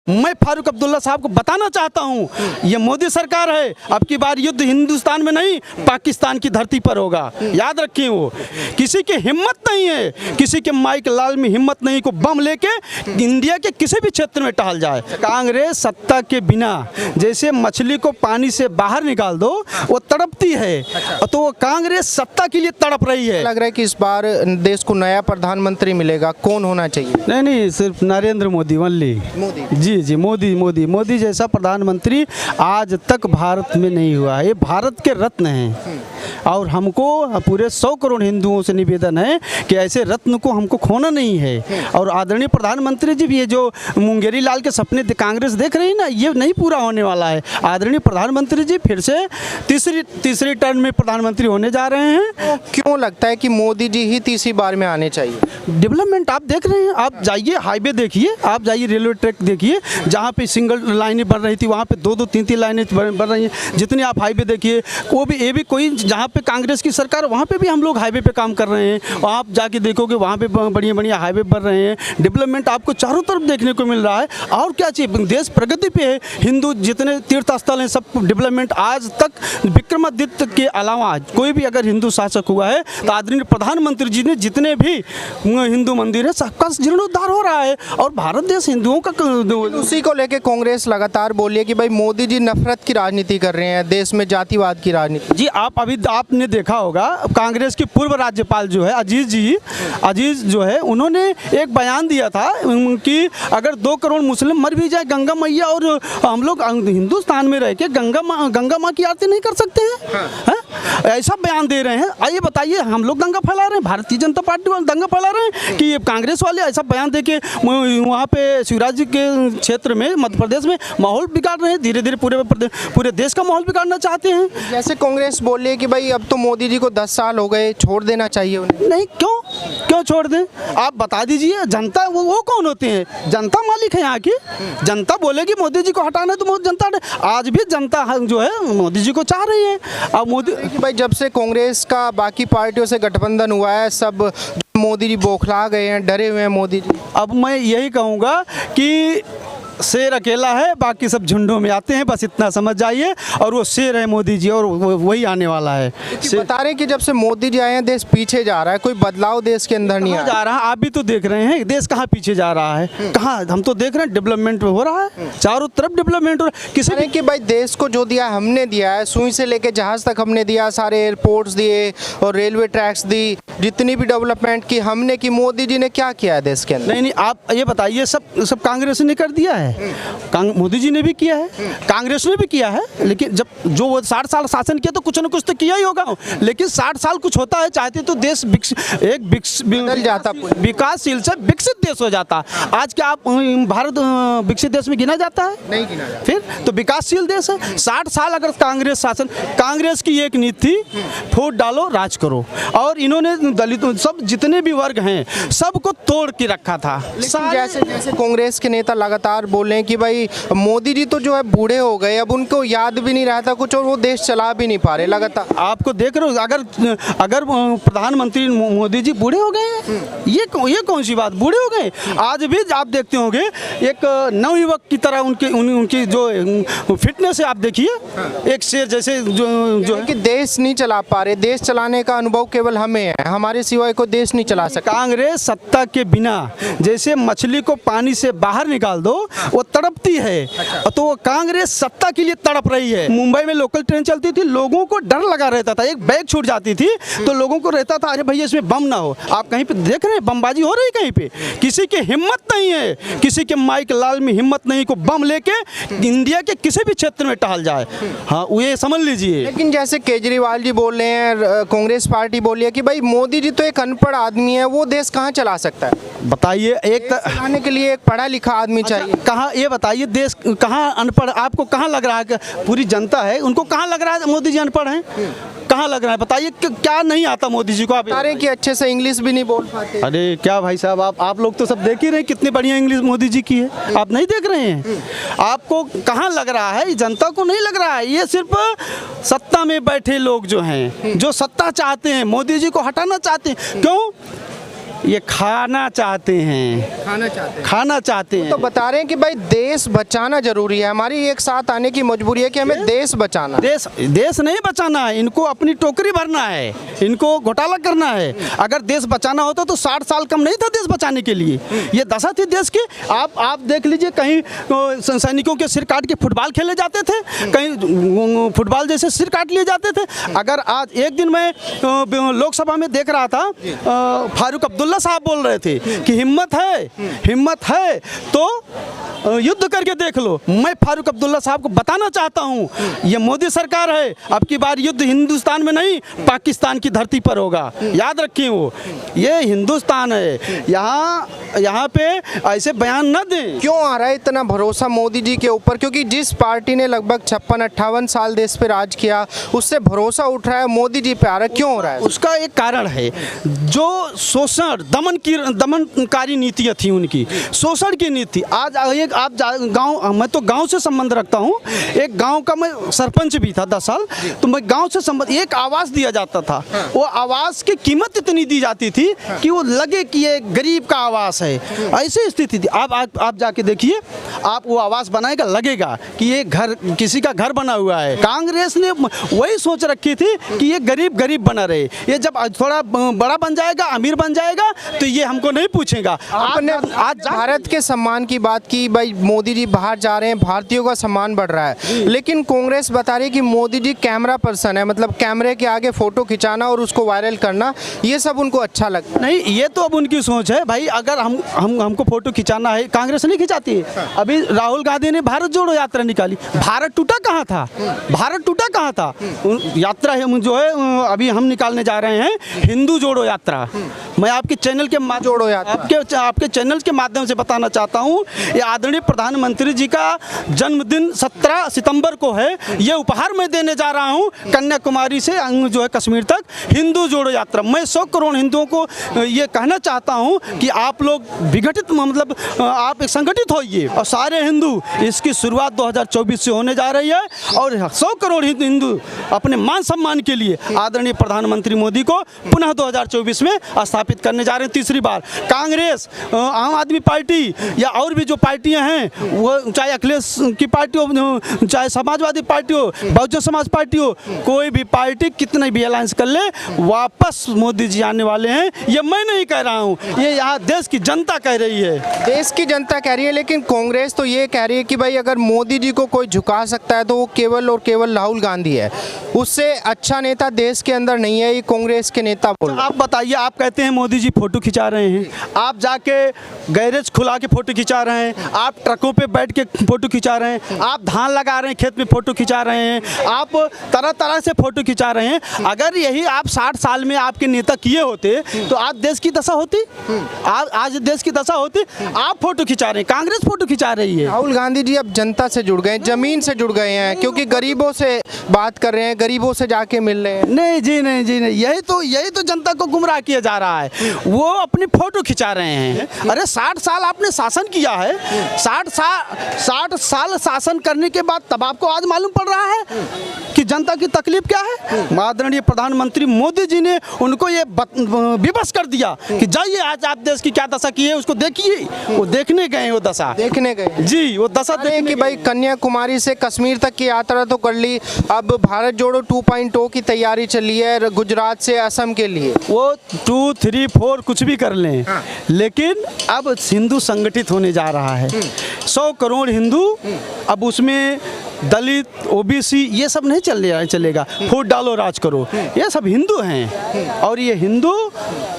मैं फारूक अब्दुल्ला साहब को बताना चाहता हूं, ये मोदी सरकार है, अब की बार युद्ध हिंदुस्तान में नहीं पाकिस्तान की धरती पर होगा। याद रखिए, वो किसी की हिम्मत नहीं है, किसी के माइक लाल में हिम्मत नहीं को बम लेके इंडिया के किसी भी क्षेत्र में टहल जाए। कांग्रेस सत्ता के बिना जैसे मछली को पानी से बाहर निकाल दो वो तड़पती है, तो वो कांग्रेस सत्ता के लिए तड़प रही है। लग रहा है कि इस बार देश को नया प्रधानमंत्री मिलेगा, कौन होना चाहिए? नहीं, सिर्फ नरेंद्र मोदी ओनली। जी जी, मोदी जैसा प्रधानमंत्री आज तक भारत में नहीं हुआ है। ये भारत के रत्न हैं और हमको पूरे 100 करोड़ हिंदुओं से निवेदन है कि ऐसे रत्न को हमको खोना नहीं है। और आदरणीय प्रधानमंत्री जी भी ये जो मुंगेरी लाल के सपने कांग्रेस देख रही है ना, ये नहीं पूरा होने वाला है। आदरणीय प्रधानमंत्री जी फिर से तीसरी टर्म में प्रधानमंत्री होने जा रहे हैं। क्यों लगता है कि मोदी जी ही तीसरी बार में आने चाहिए? डेवलपमेंट आप देख रहे हैं, आप जाइए हाईवे देखिए, आप जाइए रेलवे ट्रैक देखिए, जहाँ पे सिंगल लाइनें बन रही थी वहाँ पे 2-2, 3-3 लाइनें बन रही हैं। जितने आप हाईवे देखिए, वो भी ये भी कोई जहाँ पे कांग्रेस की सरकार वहाँ पे भी हम लोग हाईवे पे काम कर रहे हैं। आप जाके देखोगे वहाँ पे बढ़िया बढ़िया हाईवे बन रहे हैं। डेवलपमेंट आपको चारों तरफ देखने को मिल रहा है। और क्या चाहिए, देश प्रगति पे है। हिंदू जितने तीर्थ स्थल हैं सब डेवलपमेंट आज तक विक्रमादित्य के अलावा कोई भी अगर हिंदू शासक हुआ है तो आदरणीय प्रधानमंत्री जी ने जितने भी हिंदू मंदिर है सबका जीर्णोद्धार हो रहा है और भारत देश हिंदुओं का। उसी को लेके कांग्रेस लगातार बोली है कि भाई मोदी जी नफरत की राजनीति कर रहे हैं, देश में जातिवाद की राजनीति। जी, आपने देखा होगा कांग्रेस के पूर्व राज्यपाल जो है अजीज जो है, उन्होंने एक बयान दिया था कि अगर 2 करोड़ मुस्लिम मर भी जाए गंगा मैया और हम लोग हिंदुस्तान में रह के गंगा माँ की आरती नहीं कर सकते हैं। हाँ? ऐसा बयान दे रहे हैं। आइए बताइए, हम लोग दंगा फैला रहे हैं, भारतीय जनता पार्टी वाले दंगा फैला रहे हैं कि कांग्रेस वाले ऐसा बयान देके वहाँ पे शिवराज जी के क्षेत्र में मध्य प्रदेश में माहौल बिगाड़ रहे हैं। धीरे धीरे पूरे देश का माहौल बिगाड़ना चाहते हैं। जैसे कांग्रेस बोल रही है कि भाई अब तो मोदी जी को 10 साल हो गए, छोड़ देना चाहिए उन्हें। नहीं, क्यों छोड़ दें? आप बता दीजिए, जनता वो कौन होते हैं? जनता मालिक है यहाँ की। जनता बोलेगी मोदी जी को हटाना है तो जनता, आज भी जनता जो है मोदी जी को चाह रही है। अब मोदी भाई जब से कांग्रेस का बाकी पार्टियों से गठबंधन हुआ है, सब मोदी जी बौखला गए हैं, डरे हुए हैं मोदी जी। अब मैं यही कहूँगा कि शेर अकेला है, बाकी सब झुंडों में आते हैं, बस इतना समझ जाइए। और वो शेर है मोदी जी और वही आने वाला है। बता रहे हैं कि जब से मोदी जी आए हैं देश पीछे जा रहा है, कोई बदलाव देश के अंदर नहीं जा रहा। आप भी तो देख रहे हैं देश कहाँ पीछे जा रहा है, कहाँ? हम तो देख रहे हैं डेवलपमेंट हो रहा है, चारों तरफ डेवलपमेंट हो रहा है। किसी कि भाई देश को जो दिया हमने दिया है, सुई से लेके जहाज तक हमने दिया, सारे एयरपोर्ट्स दिए और रेलवे ट्रैक्स दी, जितनी भी डेवलपमेंट की हमने की, मोदी जी ने क्या किया है देश के अंदर? नहीं, आप ये बताइए, सब कांग्रेस ने कर दिया है। मोदी जी ने भी किया है, कांग्रेस ने भी किया है, लेकिन जब जो वो 60 साल शासन किया तो कुछ न कुछ तो किया ही होगा। लेकिन 60 साल कुछ होता है, चाहते तो देश बदल जाता, विकासशील से विकसित देश हो जाता। आज क्या आप भारत विकसित देश में गिना जाता है? नहीं गिना जाता। फिर तो विकासशील देश है। 60 साल अगर कांग्रेस शासन, कांग्रेस की एक नीति थी, वोट डालो राज करो, और इन्होंने दलितों सब जितने भी वर्ग हैं सबको तोड़ के रखा था। जैसे कांग्रेस के नेता लगातार बोल रहे हैं कि भाई मोदी जी तो जो है बूढ़े हो गए, अब उनको याद भी नहीं रहता कुछ और वो देश चला भी नहीं पा रहे लगातार। आपको देख रहे हो, अगर प्रधानमंत्री मोदी जी बूढ़े हो गए, ये कौन सी बात, बूढ़े हो गए? आज भी आप देखते होंगे एक नवयुवक की तरह उनकी जो फिटनेस है, आप देखिए एक शेर जैसे जो है कि देश नहीं चला पा रहे। देश चलाने का अनुभव केवल हमें है, हमारे सिवाय को देश नहीं चला सकता। कांग्रेस सत्ता के बिना जैसे मछली को पानी से बाहर निकाल दो वो तड़पती है, तो वो कांग्रेस सत्ता के लिए तड़प रही है। मुंबई में लोकल ट्रेन चलती थी, लोगों को डर लगा रहता था, एक बैग छूट जाती थी तो लोगों को रहता था अरे भैया इसमें बम ना हो। आप कहीं पे देख रहे हैं बमबाजी हो रही, कहीं पे किसी की हिम्मत नहीं है, किसी के माइक लाल में हिम्मत नहीं को बम लेके इंडिया के किसी भी क्षेत्र में टहल जाए। हाँ, ये समझ लीजिए। लेकिन जैसे केजरीवाल जी बोल रहे हैं, कांग्रेस पार्टी बोल रही है कि भाई मोदी जी तो एक अनपढ़ आदमी है, वो देश कहाँ चला सकता है? बताइए, एक चलाने के लिए एक पढ़ा लिखा आदमी चाहिए। कहाँ, ये बताइए, देश कहाँ अनपढ़? आपको कहाँ लग रहा है कि पूरी जनता है उनको कहाँ लग रहा है मोदी जी अनपढ़ हैं? कहाँ लग रहा है? बताइए क्या नहीं आता मोदी जी को? आप बता रहे हैं कि अच्छे से इंग्लिश भी नहीं बोल पाते। अरे क्या भाई साहब, आप लोग तो सब देख ही रहे हैं कितनी बढ़िया इंग्लिश मोदी जी की है। आप नहीं देख रहे हैं? आपको कहाँ लग रहा है? जनता को नहीं लग रहा है। ये सिर्फ सत्ता में बैठे लोग जो हैं, जो सत्ता चाहते हैं, मोदी जी को हटाना चाहते हैं। क्यों? ये खाना चाहते हैं, खाना चाहते हैं। तो बता रहे हैं कि भाई देश बचाना जरूरी है, हमारी एक साथ आने की मजबूरी है कि हमें देश बचाना है। देश नहीं बचाना है, इनको अपनी टोकरी भरना है, इनको घोटाला करना है। अगर देश बचाना होता तो 60 साल कम नहीं था देश बचाने के लिए। ये दशा थी देश की। आप देख लीजिए, कहीं सैनिकों के सिर काट के फुटबॉल खेले जाते थे, कहीं फुटबॉल जैसे सिर काट लिए जाते थे। अगर आज एक दिन मैं लोकसभा में देख रहा था, फारूक अब्दुल्ला साहब बोल रहे थे कि हिम्मत है तो युद्ध करके देख लो। मैं फारूक अब्दुल्ला साहब को बताना चाहता हूं, ये मोदी सरकार है, अब की बार युद्ध हिंदुस्तान में नहीं पाकिस्तान की धरती पर होगा। याद रखिए, वो ये हिंदुस्तान है, यहाँ पे ऐसे बयान न दें। क्यों आ रहा है इतना भरोसा मोदी जी के ऊपर? क्योंकि जिस पार्टी ने लगभग 56-58 साल देश पे राज किया, उससे भरोसा उठ रहा है, मोदी जी पे आ रहा है। क्यों हो रहा है? उसका एक कारण है, जो शोषण दमनकारी नीतियाँ थी उनकी, शोषण की नीति। आज एक आप गांव, मैं तो गांव से संबंध रखता हूं, एक गांव का मैं सरपंच भी था 10 साल, तो मैं गांव से संबंध, एक आवास दिया जाता था, वो आवास की कीमत इतनी दी जाती थी कि वो लगे कि ये गरीब का आवास है, ऐसी स्थिति थी। आप जाके देखिए, आप वो आवास बनाएगा, लगेगा कि ये घर किसी का घर बना हुआ है। कांग्रेस ने वही सोच रखी थी कि ये गरीब बना रहे, ये जब थोड़ा बड़ा बन जाएगा, अमीर बन जाएगा, तो ये हमको नहीं पूछेगा। आपने आज भारत के सम्मान की बात की, भाई मोदी जी बाहर जा रहे हैं, भारतीयों का सम्मान बढ़ रहा है, लेकिन कांग्रेस बता रही है कि मोदी जी कैमरा पर्सन है, मतलब कैमरे के आगे फोटो खिंचाना और उसको वायरल करना, ये सब उनको अच्छा लगता नहीं। ये तो अब उनकी सोच है भाई। अगर हमको फोटो खिंचाना है, कांग्रेस नहीं खिंचाती है। अभी राहुल गांधी ने भारत जोड़ो यात्रा निकाली, भारत टूटा कहाँ था? यात्रा है जो है, अभी हम निकालने जा रहे हैं हिंदू जोड़ो यात्रा। मैं आपके चैनल के आपके चैनल के माध्यम से बताना चाहता हूँ, ये आदरणीय प्रधानमंत्री जी का जन्मदिन 17 सितंबर को है। ये उपहार मैं देने जा रहा हूँ कन्याकुमारी से जो है कश्मीर तक, हिंदू जोड़ो यात्रा। मैं 100 करोड़ हिंदुओं को ये कहना चाहता हूँ कि आप लोग विघटित, मतलब आप एक संगठित होइए, और सारे हिंदू, इसकी शुरुआत 2024 से होने जा रही है, और 100 करोड़ हिंदू अपने मान सम्मान के लिए आदरणीय प्रधानमंत्री मोदी को पुनः 2024 में स्थापित करने जा रहे हैं। तीसरी बार कांग्रेस, आम आदमी पार्टी या और भी जो पार्टियां हैं, वो चाहे अखिलेश की पार्टी हो, चाहे समाजवादी पार्टी हो, बहुजन समाज पार्टी हो, कोई भी पार्टी कितने भी अलायंस कर ले, वापस मोदी जी आने वाले हैं। ये मैं नहीं कह रहा हूँ, ये यहाँ देश की जनता कह रही है। देश की जनता कह रही है, लेकिन कांग्रेस तो ये कह रही है कि भाई अगर मोदी जी को कोई झुका सकता है तो वो केवल और केवल राहुल गांधी है, उससे अच्छा नेता देश के अंदर नहीं है, ये कांग्रेस के नेता बोल रहे हैं। आप बताइए, आप कहते हैं मोदी जी फोटो खिंचा रहे हैं, आप जाके गैरेज खुला के फोटो खिंचा रहे हैं, आप ट्रकों पे बैठ के फोटो खिंचा रहे हैं, आप धान लगा रहे हैं, खेत में फोटो खिंचा रहे हैं, आप तरह तरह से फोटो खिंचा रहे हैं। अगर यही आप 60 साल में आपके नेता किए होते तो आज देश की दशा होती, आज देश की दशा होती। आप फोटो खिंचा रहे हैं, कांग्रेस फोटो खिंचा रही है। राहुल गांधी जी अब जनता से जुड़ गए, जमीन से जुड़ गए हैं, क्योंकि गरीबों से बात कर रहे हैं, गरीबों से जाके मिल रहे हैं। नहीं जी, नहीं जी, नहीं, यही तो जनता को गुमराह किया जा रहा है। वो अपनी फोटो खिंचा रहे हैं। अरे 60 साल आपने शासन किया है, 60 साल शासन करने के बाद तब आपको आज मालूम पड़ रहा है कि जनता की तकलीफ क्या है। आदरणीय प्रधानमंत्री मोदी जी ने उनको ये विवश कर दिया कि जाइए, आज आप देश की क्या दशा की है उसको देखिए। वो देखने गए, वो दशा देखने गए जी, वो दशा देखने कि भाई कन्याकुमारी से कश्मीर तक की यात्रा तो कर ली, अब भारत जोड़ो 2.0 की तैयारी चली है गुजरात से असम के लिए। वो 2, 3, 4 कुछ भी कर लें, लेकिन अब हिंदू संगठित होने जा रहा है। 100 करोड़ हिंदू, अब उसमें दलित, ओबीसी ये सब नहीं चलेगा। फूट डालो राज करो, ये सब हिंदू हैं, और ये हिंदू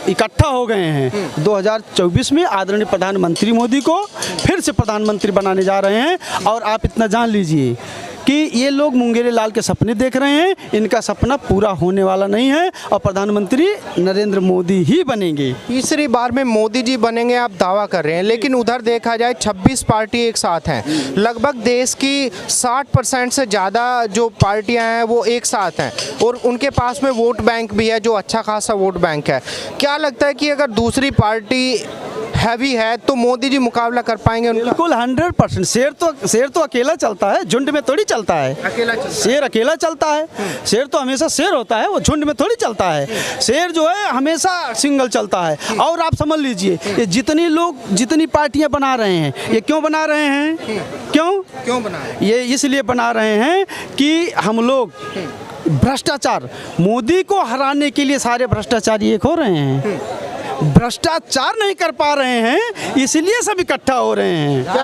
इकट्ठा हो गए हैं। 2024 में आदरणीय प्रधानमंत्री मोदी को फिर से प्रधानमंत्री बनाने जा रहे हैं। और आप इतना जान लीजिए कि ये लोग मुंगेरी लाल के सपने देख रहे हैं, इनका सपना पूरा होने वाला नहीं है, और प्रधानमंत्री नरेंद्र मोदी ही बनेंगे। तीसरी बार में मोदी जी बनेंगे आप दावा कर रहे हैं, लेकिन उधर देखा जाए 26 पार्टी एक साथ हैं, लगभग देश की 60% से ज़्यादा जो पार्टियां हैं वो एक साथ हैं, और उनके पास में वोट बैंक भी है जो अच्छा खासा वोट बैंक है। क्या लगता है कि अगर दूसरी पार्टी हैवी है, तो मोदी जी मुकाबला कर पाएंगे उनका? बिल्कुल 100%। शेर तो अकेला चलता है, झुंड में थोड़ी चलता है। शेर अकेला चलता है। शेर तो हमेशा शेर होता है, वो झुंड में थोड़ी चलता है। शेर जो है हमेशा सिंगल चलता है। और आप समझ लीजिए, ये जितनी पार्टियां बना रहे हैं, ये क्यों बना रहे हैं? क्यों बना रहे हैं? ये इसलिए बना रहे हैं कि हम लोग भ्रष्टाचार, मोदी को हराने के लिए सारे भ्रष्टाचारी एक हो रहे हैं। भ्रष्टाचार नहीं कर पा रहे हैं, इसलिए सब इकट्ठा हो रहे हैं।